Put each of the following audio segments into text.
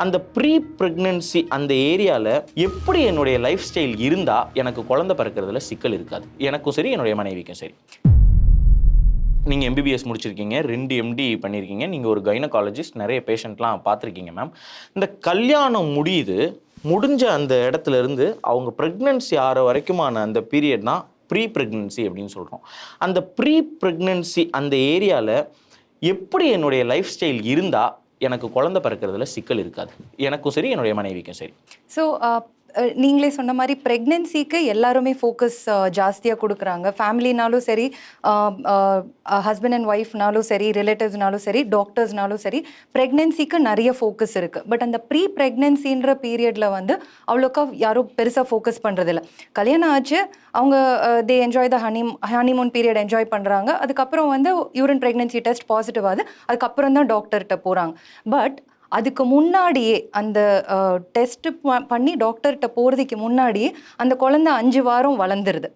அந்த pre pregnancy அந்த ஏரியாவில் எப்படி என்னுடைய லைஃப் ஸ்டைல் இருந்தால் எனக்கு குழந்தை பிறக்கிறதுல சிக்கல் இருக்காது, எனக்கும் சரி என்னுடைய மனைவிக்கும் சரி. நீங்கள் எம்பிபிஎஸ் முடிச்சிருக்கீங்க, 2 எம்டி பண்ணியிருக்கீங்க, நீங்கள் ஒரு கைனகாலஜிஸ்ட், நிறைய பேஷண்ட்லாம் பார்த்துருக்கீங்க மேம். இந்த கல்யாணம் முடிஞ்ச அந்த இடத்துல இருந்து அவங்க ப்ரெக்னன்சி ஆகிற வரைக்குமான அந்த பீரியட் தான் ப்ரீ ப்ரெக்னன்சி அப்படின்னு சொல்கிறோம். அந்த ப்ரீ ப்ரெக்னன்சி அந்த ஏரியாவில் எப்படி என்னுடைய லைஃப் ஸ்டைல் இருந்தால் எனக்கு குழந்தை பிறக்கிறதுல சிக்கல் இருக்காது, எனக்கும் சரி என்னுடைய மனைவிக்கும் சரி. ஸோ நீங்களே சொன்ன மாதிரி ப்ரெக்னென்சிக்கு எல்லாருமே ஃபோக்கஸ் ஜாஸ்தியாக கொடுக்குறாங்க. ஃபேமிலினாலும் சரி, ஹஸ்பண்ட் அண்ட் ஒய்ஃப்னாலும் சரி, ரிலேட்டிவ்ஸ்னாலும் சரி, டாக்டர்ஸ்னாலும் சரி, ப்ரெக்னென்சிக்கு நிறைய ஃபோக்கஸ் இருக்குது. பட் அந்த ப்ரீ ப்ரெக்னென்சின்ற பீரியடில் வந்து அவ்வளோக்கா யாரும் பெருசாக ஃபோக்கஸ் பண்ணுறதில்ல. கல்யாணம் ஆச்சு, அவங்க they enjoy the honeymoon period enjoy பண்ணுறாங்க. அதுக்கப்புறம் வந்து யூரின் ப்ரெக்னென்சி டெஸ்ட் பாசிட்டிவ் ஆகுது, அதுக்கப்புறம் தான் டாக்டர்கிட்ட போகிறாங்க. பட் அதுக்கு முன்னாடியே அந்த டெஸ்ட் பண்ணி டாக்டர்கிட்ட போகிறதுக்கு முன்னாடியே அந்த குழந்தை 5 வாரம் வளர்ந்துருது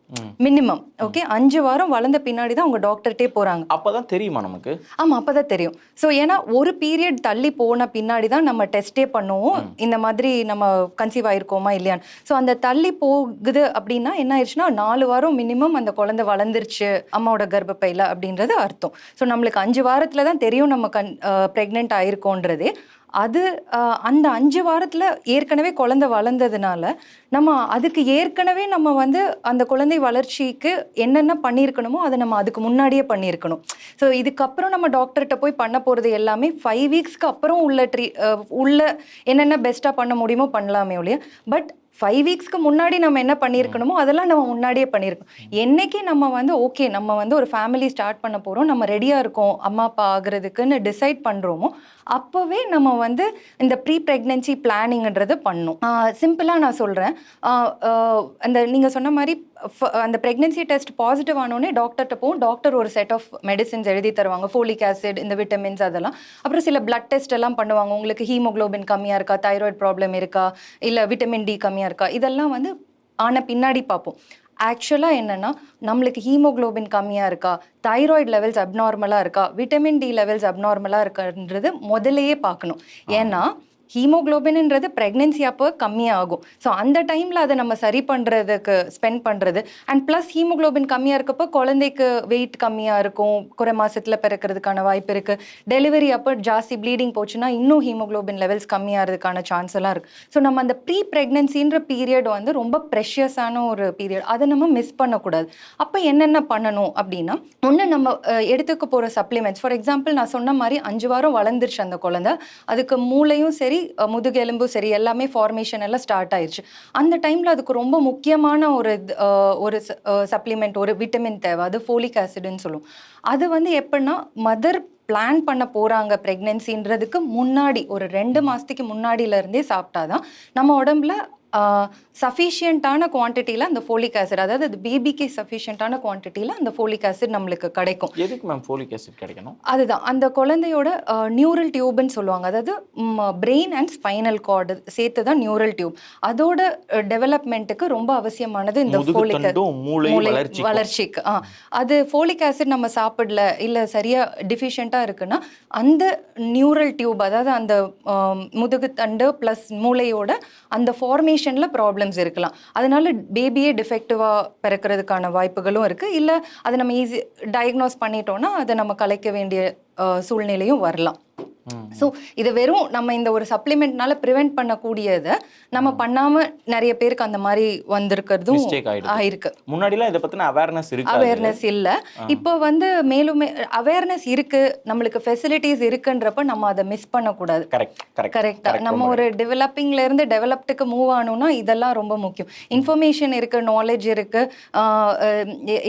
மினிமம். ஓகே, 5 வாரம் வளர்ந்த பின்னாடி தான் அவங்க டாக்டர்கிட்டே போகிறாங்க. அப்போ தான் தெரியுமா நமக்கு? ஆமாம், அப்போ தான் தெரியும். ஸோ ஏன்னா ஒரு பீரியட் தள்ளி போன பின்னாடி தான் நம்ம டெஸ்ட்டே பண்ணுவோம், இந்த மாதிரி நம்ம கன்சீவ் ஆயிருக்கோமா இல்லையான்னு. ஸோ அந்த தள்ளி போகுது அப்படின்னா என்ன ஆயிடுச்சுன்னா 4 வாரம் மினிமம் அந்த குழந்தை வளர்ந்துருச்சு அம்மாவோட கர்ப்பப்பையில் அப்படின்றது அர்த்தம். ஸோ நம்மளுக்கு 5 வாரத்தில் தான் தெரியும் நம்ம ப்ரெக்னென்ட் ஆயிருக்கோன்றதே. அது அந்த 5 வாரத்தில் ஏற்கனவே குழந்தை வளர்ந்ததுனால நம்ம அதுக்கு ஏற்கனவே நம்ம வந்து அந்த குழந்தை வளர்ச்சிக்கு என்னென்ன பண்ணியிருக்கணுமோ அதை நம்ம அதுக்கு முன்னாடியே பண்ணியிருக்கணும். ஸோ இதுக்கப்புறம் நம்ம டாக்டர்கிட்ட போய் பண்ண போகிறது எல்லாமே 5 வீக்ஸ்க்கு அப்புறம் உள்ள என்னென்ன பெஸ்ட்டாக பண்ண முடியுமோ பண்ணலாமே ஒழிய, பட் 5 வீக்ஸ்க்கு முன்னாடி நம்ம என்ன பண்ணியிருக்கணுமோ அதெல்லாம் நம்ம முன்னாடியே பண்ணியிருக்கோம். என்னைக்கு நம்ம வந்து ஓகே நம்ம வந்து ஒரு ஃபேமிலி ஸ்டார்ட் பண்ண போகிறோம், நம்ம ரெடியாக இருக்கோம் அம்மா அப்பா ஆகுறதுக்குன்னு டிசைட் பண்ணுறோமோ அப்போவே நம்ம வந்து இந்த ப்ரீ ப்ரெக்னென்சி பிளானிங்கிறது பண்ணணும். சிம்பிளாக நான் சொல்கிறேன், அந்த நீங்கள் சொன்ன மாதிரி அந்த ப்ரெக்னென்சி டெஸ்ட் பாசிட்டிவ் ஆனோடனே டாக்டர்கிட்ட போகும். டாக்டர் ஒரு செட் ஆஃப் மெடிசின்ஸ் எழுதி தருவாங்க, ஃபோலிக் ஆசிட், இந்த விட்டமின்ஸ் அதெல்லாம். அப்புறம் சில பிளட் டெஸ்ட் எல்லாம் பண்ணுவாங்க, உங்களுக்கு ஹீமோக்ளோபின் கம்மியாக இருக்கா, தைராய்டு ப்ராப்ளம் இருக்கா, இல்லை விட்டமின் டி கம்மியாக இருக்கா, இதெல்லாம் வந்து ஆன பின்னாடி பார்ப்போம். ஆக்சுவலாக என்னென்னா நம்மளுக்கு ஹீமோக்ளோபின் கம்மியாக இருக்கா, தைராய்டு லெவல்ஸ் அப்நார்மலாக இருக்கா, விட்டமின் டி லெவல்ஸ் அப்நார்மலாக இருக்கான்றது முதலையே பார்க்கணும். ஏன்னா ஹீமோக்ளோபின்ன்றது ப்ரெக்னென்சி அப்போ கம்மியாகும். ஸோ அந்த டைமில் அதை நம்ம சரி பண்ணுறதுக்கு ஸ்பெண்ட் பண்ணுறது. அண்ட் ப்ளஸ் ஹீமோக்ளோபின் கம்மியாக இருக்கப்போ குழந்தைக்கு வெயிட் கம்மியாக இருக்கும், குறை மாதத்தில் பிறக்கிறதுக்கான வாய்ப்பு இருக்குது. டெலிவரி அப்போ ஜாஸ்தி ப்ளீடிங் போச்சுன்னா இன்னும் ஹீமோக்ளோபின் லெவல்ஸ் கம்மியாகிறதுக்கான சான்ஸ் எல்லாம் இருக்குது. ஸோ நம்ம அந்த ப்ரீ ப்ரெக்னென்சின்ற பீரியட் வந்து ரொம்ப ப்ரெஷியஸான ஒரு பீரியட், அதை நம்ம மிஸ் பண்ணக்கூடாது. அப்போ என்னென்ன பண்ணணும் அப்படின்னா, ஒன்று நம்ம எடுத்துக்க போகிற சப்ளிமெண்ட்ஸ். ஃபார் எக்ஸாம்பிள் நான் சொன்ன மாதிரி 5 வாரம் வளர்ந்துருச்சு அந்த குழந்தை, அதுக்கு மூளையும் சரி முதுகெலும்பும் சரி எல்லாமே ஃபார்மேஷன் எல்லாம் ஸ்டார்ட் ஆயிடுச்சு. அந்த டைமில் அதுக்கு ரொம்ப முக்கியமான ஒரு சப்ளிமெண்ட், ஒரு விட்டமின் தேவை, அது ஃபோலிக் ஆசிட்னு சொல்லுவோம். அது வந்து எப்படின்னா மதர் பிளான் பண்ண போகிறாங்க ப்ரெக்னென்சின்றதுக்கு முன்னாடி ஒரு 2 மாதத்துக்கு முன்னாடியிலேருந்தே சாப்பிட்டாதான் நம்ம உடம்புல சஃபிஷியண்ட்டான குவான்டிட்டியில் அந்த ஃபோலிக் ஆசிட், அதாவது அது பேபிக்கு சஃபிஷியண்ட்டான குவான்டிட்டியில் அந்த ஃபோலிக் ஆசிட் நம்மளுக்கு கிடைக்கும். எதுக்கு மேம் ஃபோலிக் ஆசிட் கிடைக்கணும்? அதுதான் அந்த குழந்தையோட நியூரல் டியூப்னு சொல்லுவாங்க, அதாவது பிரெயின் அண்ட் ஸ்பைனல் கார்டு சேர்த்து தான் நியூரல் டியூப். அதோட டெவலப்மெண்ட்டுக்கு ரொம்ப அவசியமானது இந்த ஃபோலிக் வளர்ச்சிக்கு. அது ஃபோலிக் ஆசிட் நம்ம சாப்பிடல இல்லை சரியாக டிஃபிஷியண்ட்டாக இருக்குன்னா அந்த நியூரல் டியூப், அதாவது அந்த முதுகுத்தண்டு ப்ளஸ் மூளையோட அந்த ஃபார்மேஷனில் ப்ராப்ளம்ஸ் இருக்கலாம். அதனால பேபியே டிஃபெக்டிவாக பிறக்கிறதுக்கான வாய்ப்புகளும் இருக்குது. இல்லை அதை நம்ம ஈஸி டயக்னோஸ் பண்ணிட்டோன்னா அதை நம்ம கலைக்க வேண்டிய சூழ்நிலையும் வரலாம். ஸோ இது வெறும் நம்ம இந்த ஒரு சப்ளிமெண்ட்னால ப்ரிவெண்ட் பண்ணக்கூடியதை நம்ம பண்ணாமல் நிறைய பேருக்கு அந்த மாதிரி வந்திருக்கிறதும் ஆயிருக்கு. முன்னாடிலாம் இதை பற்றின அவேர்னஸ் இல்லை. இப்போ வந்து மேலும் அவேர்னஸ் இருக்குது, நம்மளுக்கு ஃபெசிலிட்டிஸ் இருக்குன்றப்ப நம்ம அதை மிஸ் பண்ணக்கூடாது. கரெக்டாக நம்ம ஒரு டெவலப்பிங்லேருந்து டெவலப்டுக்கு மூவ் ஆனோம்னா இதெல்லாம் ரொம்ப முக்கியம். இன்ஃபர்மேஷன் இருக்குது, நாலேஜ் இருக்குது,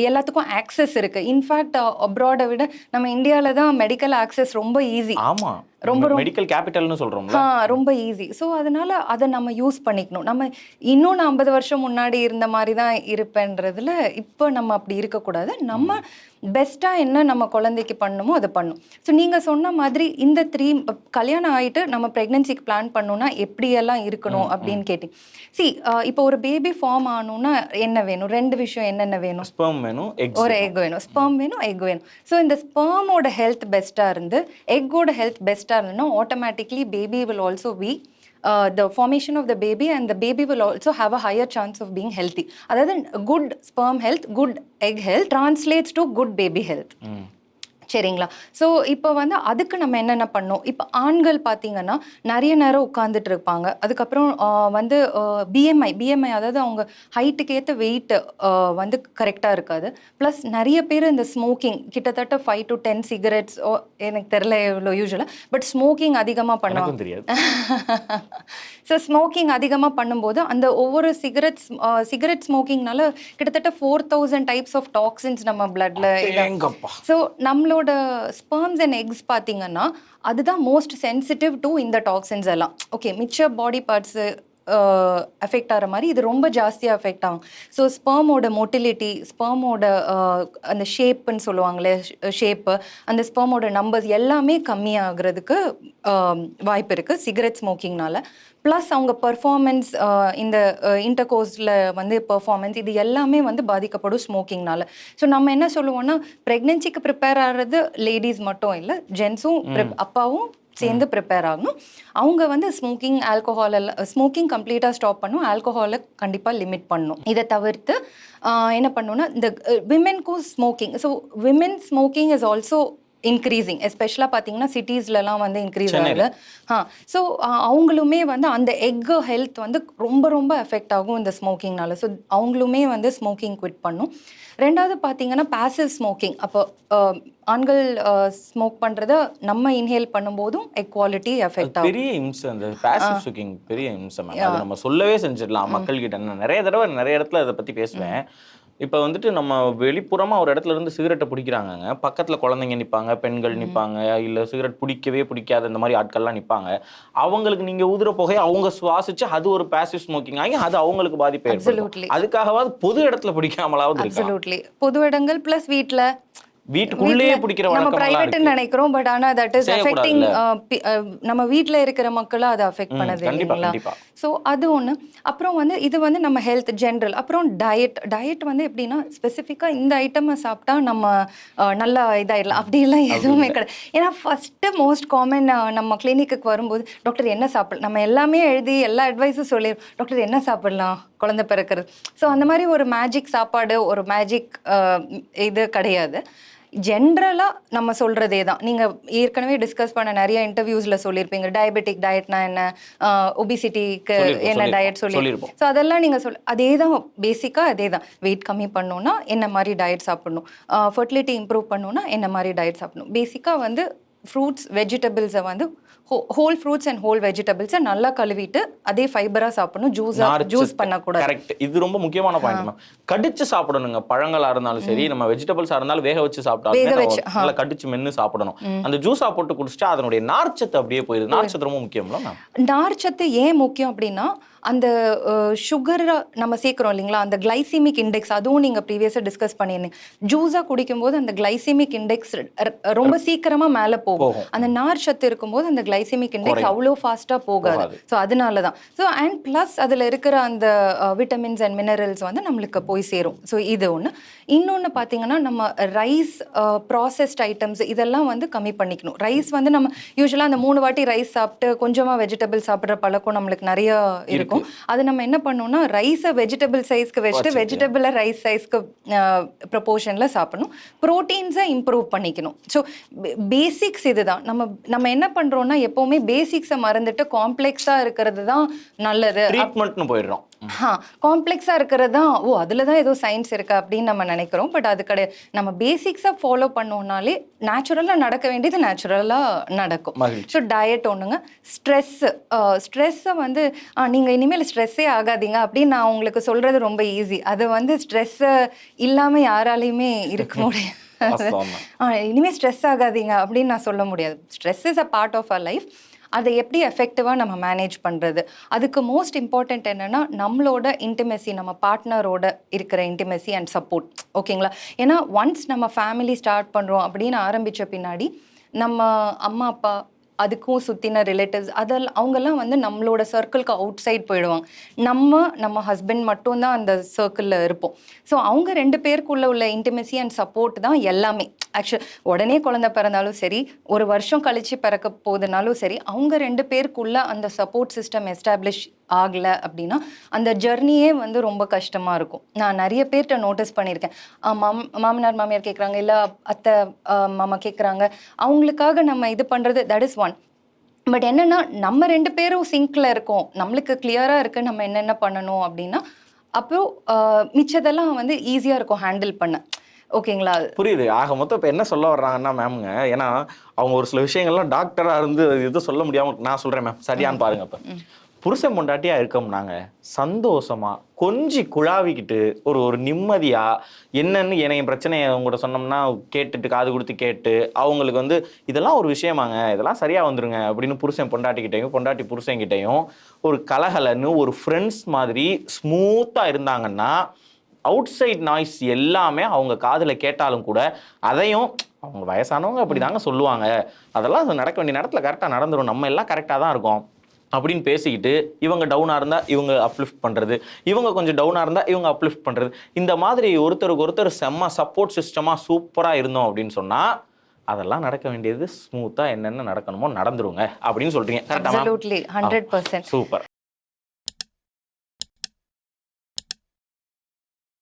எல்லாத்துக்கும் ஆக்சஸ் இருக்குது. இன்ஃபேக்ட் அப்ராடை விட நம்ம இந்தியாவில் தான் மெடிக்கல் ஆக்சஸ் ரொம்ப ஈஸி. ஆமாம், ரொம்ப மெடிக்கல் கேபிட்டல்னு சொல்றோம்ல, ரொம்ப ஈஸி. ஸோ அதனால அதை நம்ம யூஸ் பண்ணிக்கணும். நம்ம இன்னும் நான் 50 வருஷம் முன்னாடி இருந்த மாதிரி தான் இருப்பேன்றதுல இப்போ நம்ம அப்படி இருக்கக்கூடாது. நம்ம பெஸ்ட்டாக என்ன நம்ம குழந்தைக்கு பண்ணணுமோ அதை பண்ணும். ஸோ நீங்கள் சொன்ன மாதிரி இந்த 3 கல்யாணம் ஆகிட்டு நம்ம ப்ரெக்னென்சிக்கு பிளான் பண்ணோன்னா எப்படியெல்லாம் இருக்கணும் அப்படின்னு கேட்டிங்க. இப்போ ஒரு பேபி ஃபார்ம் ஆகணும்னா என்ன வேணும்? 2 விஷயம் என்னென்ன வேணும்? ஸ்பெர்ம் வேணும், ஒரு எக் வேணும். ஸ்பெர்ம் வேணும், எக் வேணும். ஸோ இந்த ஸ்பெர்மோட ஹெல்த் பெஸ்ட்டாக இருந்து எக்கோட ஹெல்த் பெஸ்ட்டாக இருந்ததுன்னா automatically baby will also be the formation of the baby, and the baby will also have a higher chance of being healthy. அதாவது good sperm health, good egg health translates to good baby health. சரிங்களா? So இப்போ வந்து அதுக்கு நம்ம என்னென்ன பண்ணோம், இப்போ ஆண்கள் பார்த்தீங்கன்னா நிறைய நேரம் உட்காந்துட்டு இருப்பாங்க. அதுக்கப்புறம் வந்து பிஎம்ஐ அதாவது அவங்க ஹைட்டுக்கு ஏற்ற வெயிட் வந்து கரெக்டாக இருக்காது. ப்ளஸ் நிறைய பேர் இந்த ஸ்மோக்கிங் கிட்டத்தட்ட 5 to 10 சிகரெட்ஸ், எனக்கு தெரில எவ்வளோ யூஸ்வலாக, பட் ஸ்மோக்கிங் அதிகமாக பண்ணுவாங்க. தெரியாது. ஸோ ஸ்மோக்கிங் அதிகமாக பண்ணும்போது அந்த ஒவ்வொரு சிகரெட் ஸ்மோக்கிங்னால கிட்டத்தட்ட 4000 டைப்ஸ் ஆஃப் டாக்ஸின்ஸ் நம்ம பிளட்ல. ஸோ நம்மளோட ஸ்பெர்ம்ஸ் அண்ட் எக்ஸ் பார்த்தீங்கன்னா அதுதான் மோஸ்ட் சென்சிட்டிவ் டு இந்த டாக்ஸின்ஸ் எல்லாம். ஓகே, மிச்ச பாடி பார்ட்ஸு அஃபெக்ட் ஆகிற மாதிரி இது ரொம்ப ஜாஸ்தியாக அஃபெக்ட் ஆகும். ஸோ ஸ்பெர்மோட மொட்டிலிட்டி, ஸ்பெர்மோட அந்த ஷேப்புன்னு சொல்லுவாங்களே, ஷேப்பு, அந்த ஸ்பெர்மோட நம்பர்ஸ் எல்லாமே கம்மியாகிறதுக்கு வாய்ப்பு இருக்குது சிகரெட் ஸ்மோக்கிங்னால. ப்ளஸ் அவங்க பர்ஃபார்மன்ஸ், இந்த இன்டர்கோர்ஸில் வந்து பர்ஃபார்மன்ஸ், இது எல்லாமே வந்து பாதிக்கப்படும் ஸ்மோக்கிங்னால. ஸோ நம்ம என்ன சொல்லுவோம்னா, ப்ரெக்னென்சிக்கு ப்ரிப்பேர் ஆகிறது லேடிஸ் மட்டும் இல்லை, ஜென்ஸும் அப்பாவும் சேர்ந்து ப்ரிப்பேர் ஆகணும். அவங்க வந்து ஸ்மோக்கிங், ஆல்கோஹால் எல்லாம் ஸ்மோக்கிங் கம்ப்ளீட்டாக ஸ்டாப் பண்ணணும், ஆல்கோஹாலை கண்டிப்பாக லிமிட் பண்ணணும். இதை தவிர்த்து என்ன பண்ணணும்னா, இந்த விமென்க்கும் smoking, so women smoking is also increasing, எஸ்பெஷலாக பார்த்தீங்கன்னா சிட்டிஸ்லலாம் வந்து இன்க்ரீஸ் ஆகுது. ஸோ அவங்களுமே வந்து அந்த எக் ஹெல்த் வந்து ரொம்ப ரொம்ப எஃபெக்ட் ஆகும் இந்த ஸ்மோக்கிங்னால. ஸோ அவங்களுமே வந்து ஸ்மோக்கிங் குவிட் பண்ணும். ரெண்டாவது பார்த்தீங்கன்னா பாசிவ் ஸ்மோக்கிங். அப்போ ஆண்கள் ஸ்மோக் பண்ணுறத நம்ம இன்ஹேல் பண்ணும்போதும் எக்வாலிட்டி எஃபெக்ட் ஆகும். பெரிய இம்சை அந்த பாசிவ் ஸ்மோக்கிங், பெரிய இம்சை. அது நம்ம சொல்லவே செஞ்சிடலாம் மக்கள்கிட்ட. நான் நிறைய தடவை நிறைய இடத்துல அதை பற்றி பேசுவேன். இப்போ வந்துட்டு நம்ம வெளிப்புறமாக ஒரு இடத்துல இருந்து சிகரெட்டை பிடிக்கிறாங்க, பக்கத்தில் குழந்தைங்க நிற்பாங்க, பெண்கள் நிற்பாங்க, இல்லை சிகரெட் பிடிக்காத இந்த மாதிரி ஆட்கள்லாம் நிற்பாங்க. அவங்களுக்கு நீங்கள் ஊதுற புகையை அவங்க சுவாசிச்சு அது ஒரு பாசிவ் ஸ்மோக்கிங் ஆகி அது அவங்களுக்கு பாதிப்பு ஏற்படும். அதுக்காகவாவது பொது இடத்துல பிடிக்காமலாவது இருக்கு. பொது இடங்கள் ப்ளஸ் வீட்டுக்குள்ளேயே பிடிக்கிற நம்ம பிரைவேட்னு நினைக்கிறோம், பட் ஆனா தட் இஸ் அஃபெக்டிங் நம்ம வீட்ல இருக்கிற மக்களை அதை அஃபெக்ட் பண்ணுது இல்லைங்களா? ஸோ அது ஒன்று. அப்புறம் வந்து இது வந்து நம்ம ஹெல்த் ஜென்ரல். அப்புறம் டயட் வந்து எப்படின்னா ஸ்பெசிஃபிக்காக இந்த ஐட்டமை சாப்பிட்டா நம்ம நல்லா இதாகிடலாம் அப்படிலாம் எதுவுமே கிடையாது. ஏன்னா ஃபஸ்ட்டு மோஸ்ட் காமன் நம்ம கிளினிக்கு வரும்போது டாக்டர் என்ன சாப்பிடலாம், நம்ம எல்லாமே எழுதி எல்லா அட்வைஸும் சொல்லிடுவோம், டாக்டர் என்ன சாப்பிடலாம் குழந்தை பிறக்கிறது. ஸோ அந்த மாதிரி ஒரு மேஜிக் சாப்பாடு, ஒரு மேஜிக் இது கிடையாது. ஜென்ரலாக நம்ம சொல்கிறதே தான். நீங்கள் ஏற்கனவே டிஸ்கஸ் பண்ண நிறைய இன்டர்வியூஸில் சொல்லியிருப்பீங்க, டயபெட்டிக் டயட்னா என்ன, ஒபிசிட்டிக்கு என்ன டயட் சொல்லியிருப்போம். ஸோ அதெல்லாம் நீங்கள் அதே தான், பேசிக்காக அதே தான். வெயிட் கம்மி பண்ணணுன்னா என்ன மாதிரி டயட் சாப்பிடணும், ஃபர்டிலிட்டி இம்ப்ரூவ் பண்ணணுன்னா என்ன மாதிரி டயட் சாப்பிடணும். பேசிக்காக வந்து ஃப்ரூட்ஸ், வெஜிடபிள்ஸை வந்து ஹோல் ஃப்ரூட்ஸ் அண்ட் ஹோல் வெஜிடபிள்ஸை நல்லா கழுவிட்டு அதே ஃபைபராக சாப்பிடணும், ஜூஸ் பண்ணக்கூடாது. கரெக்ட், இது ரொம்ப முக்கியமான பாயிண்ட். கடிச்சு சாப்பிடணுங்க, பழங்களா இருந்தாலும் சரி, நம்ம வெஜிடபிள்ஸா இருந்தாலும் வேக வச்சு சாப்பிட்டாலும் நல்லா கடிச்சு மென்னு சாப்பிடணும். அந்த ஜூஸா போட்டு குடிச்சிட்டா அதனுடைய நார்ச்சத்து அப்படியே போயிடுது. நார்ச்சத்து ரொம்ப முக்கியம்ல. நார்ச்சத்து ஏன் முக்கியம் அப்படின்னா, அந்த சுகரை நம்ம சேர்க்குறோம் இல்லைங்களா, அந்த கிளைசிமிக் இண்டெக்ஸ், அதுவும் நீங்கள் ப்ரீவியஸாக டிஸ்கஸ் பண்ணியிருந்தீங்க. ஜூஸாக குடிக்கும்போது அந்த கிளைசிமிக் இண்டெக்ஸ் ரொம்ப சீக்கிரமாக மேலே போகும். அந்த நார் சத்து இருக்கும்போது அந்த கிளைசிமிக் இண்டெக்ஸ் அவ்வளோ ஃபாஸ்ட்டாக போகாது. ஸோ அதனால தான். ஸோ அண்ட் ப்ளஸ் அதில் இருக்கிற அந்த விட்டமின்ஸ் அண்ட் மினரல்ஸ் வந்து நம்மளுக்கு போய் சேரும். ஸோ இது ஒன்று. இன்னொன்று பார்த்தீங்கன்னா, நம்ம ரைஸ், ப்ராசஸ்ட் ஐட்டம்ஸ் இதெல்லாம் வந்து கம்மி பண்ணிக்கணும். ரைஸ் வந்து நம்ம யூஸ்வலாக அந்த 3 வாட்டி ரைஸ் சாப்பிட்டு கொஞ்சமாக வெஜிடபிள் சாப்பிட்ற பழக்கம் நம்மளுக்கு நிறைய இருக்கும். அது நம்ம என்ன பண்ணோம்னா, ரைஸை வெஜிடபிள் சைஸ்க்கு வச்சுட்டு வெஜிடபிளை ரைஸ் சைஸ்க்கு ப்ரொபோர்ஷன்ல சாப்பிடணும். ப்ரோட்டீன்ஸை இம்ப்ரூவ் பண்ணிக்கணும். ஸோ பேசிக்ஸ் இதுதான். நம்ம என்ன பண்றோம்னா, எப்பவுமே பேசிக்ஸை மறந்துட்டு காம்ப்ளெக்ஸாக இருக்கிறது தான் நல்லது, ட்ரீட்மெண்ட்னு போயிடுறோம். காம்ப்ளெக்ஸாக இருக்கிறது தான், அதில் தான் ஏதோ சயின்ஸ் இருக்கா அப்படின்னு நம்ம நினைக்கிறோம். பட் அது கிடையாது. நம்ம பேசிக்ஸை ஃபாலோ பண்ணோம்னாலே நேச்சுரலாக நடக்க வேண்டியது நேச்சுரலாக நடக்கும். ஸோ டயட் ஒன்றுங்க. ஸ்ட்ரெஸ்ஸை வந்து நீங்கள் இனிமேல் ஸ்ட்ரெஸ்ஸே ஆகாதீங்க அப்படின்னு நான் உங்களுக்கு சொல்கிறது ரொம்ப ஈஸி. அது வந்து ஸ்ட்ரெஸ்ஸை இல்லாமல் யாராலையுமே இருக்க முடியாது. இனிமேல் ஸ்ட்ரெஸ் ஆகாதீங்க அப்படின்னு நான் சொல்ல முடியாது. Stress is a part of our life. அதை எப்படி எஃபெக்டிவாக நம்ம மேனேஜ் பண்ணுறது, அதுக்கு மோஸ்ட் இம்பார்ட்டண்ட் என்னென்னா நம்மளோட இன்டிமெசி, நம்ம பார்ட்னரோட இருக்கிற இன்டிமெசி அண்ட் சப்போர்ட். ஓகேங்களா? ஏன்னா ஒன்ஸ் நம்ம ஃபேமிலி ஸ்டார்ட் பண்ணுறோம் அப்படின்னு ஆரம்பித்த பின்னாடி நம்ம அம்மா அப்பா அதுக்கும் சுற்றின ரிலேட்டிவ்ஸ் அதெல்லாம் அவங்கெல்லாம் வந்து நம்மளோட சர்க்கிள்க்கு அவுட் சைட் போயிடுவாங்க. நம்ம ஹஸ்பண்ட் மட்டும்தான் அந்த சர்க்கிளில் இருப்போம். ஸோ அவங்க 2 பேருக்குள்ள உள்ள இன்டிமெசி அண்ட் சப்போர்ட் தான் எல்லாமே. ஆக்சுவல் உடனே குழந்தை பிறந்தாலும் சரி, ஒரு வருஷம் கழிச்சு பிறக்க போகுதுனாலும் சரி, அவங்க 2 பேருக்குள்ள அந்த சப்போர்ட் சிஸ்டம் எஸ்டாப்ளிஷ் ஆகலை அப்படின்னா அந்த ஜர்னியே வந்து ரொம்ப கஷ்டமாக இருக்கும். நான் நிறைய பேர்கிட்ட நோட்டீஸ் பண்ணியிருக்கேன். மாமனார் மாமியார் கேட்குறாங்க, இல்லை அத்தை மாமா கேட்குறாங்க, அவங்களுக்காக நம்ம இது பண்ணுறது தட் இஸ் ஒன். பட் என்னன்னா நம்ம 2 பேரும் சிங்க்ல இருக்கோம், நம்மளுக்கு கிளியரா இருக்கு நம்ம என்னென்ன பண்ணணும் அப்படின்னா, அப்புறம் மிச்சதெல்லாம் வந்து ஈஸியா இருக்கும் ஹேண்டில் பண்ண. ஓகேங்களா? புரியுது. ஆக மொத்தம் இப்போ என்ன சொல்ல வர்றாங்கன்னா மேம்ங்க, ஏன்னா அவங்க ஒரு சில விஷயங்கள்லாம் டாக்டரா இருந்து எதுவும் சொல்ல முடியாம நான் சொல்றேன் மேம், சரியான்னு பாருங்க. இப்போ புருஷன் பொண்டாட்டியா இருக்கோம்னாங்க சந்தோஷமா கொஞ்சி குழாவிக்கிட்டு ஒரு நிம்மதியா என்னன்னு என் பிரச்சனையை உங்கள்கிட்ட சொன்னோம்னா கேட்டுட்டு காது கொடுத்து கேட்டு அவங்களுக்கு வந்து இதெல்லாம் ஒரு விஷயமாங்க, இதெல்லாம் சரியா வந்துருங்க அப்படின்னு புருஷன் பொண்டாட்டிக்கிட்டையும் பொண்டாட்டி புருஷன்கிட்டையும் ஒரு கலகலன்னு ஒரு ஃப்ரெண்ட்ஸ் மாதிரி ஸ்மூத்தா இருந்தாங்கன்னா அவுட் சைட் நாய்ஸ் எல்லாமே அவங்க காதுல கேட்டாலும் கூட அதையும் அவங்க வயசானவங்க அப்படிதாங்க சொல்லுவாங்க, அதெல்லாம் நடக்க வேண்டிய நேரத்தில் கரெக்டாக நடந்துடும், நம்ம எல்லாம் கரெக்டாக தான் இருக்கோம் அப்படின்னு பேசிக்கிட்டு இவங்க டவுனாக இருந்தால் இவங்க அப்லிஃப்ட் பண்ணுறது, இவங்க கொஞ்சம் டவுனாக இருந்தால் இவங்க அப்லிஃப்ட் பண்ணுறது, இந்த மாதிரி ஒருத்தருக்கு ஒருத்தர் செம்ம சப்போர்ட் சிஸ்டமாக சூப்பராக இருந்தோம் அப்படின்னு சொன்னால் அதெல்லாம் நடக்க வேண்டியது ஸ்மூத்தாக என்னென்ன நடக்கணுமோ நடந்துருங்க அப்படின்னு சொல்றீங்க. கரெக்டாக? அப்சல்யூட்லி 100%. சூப்பர்.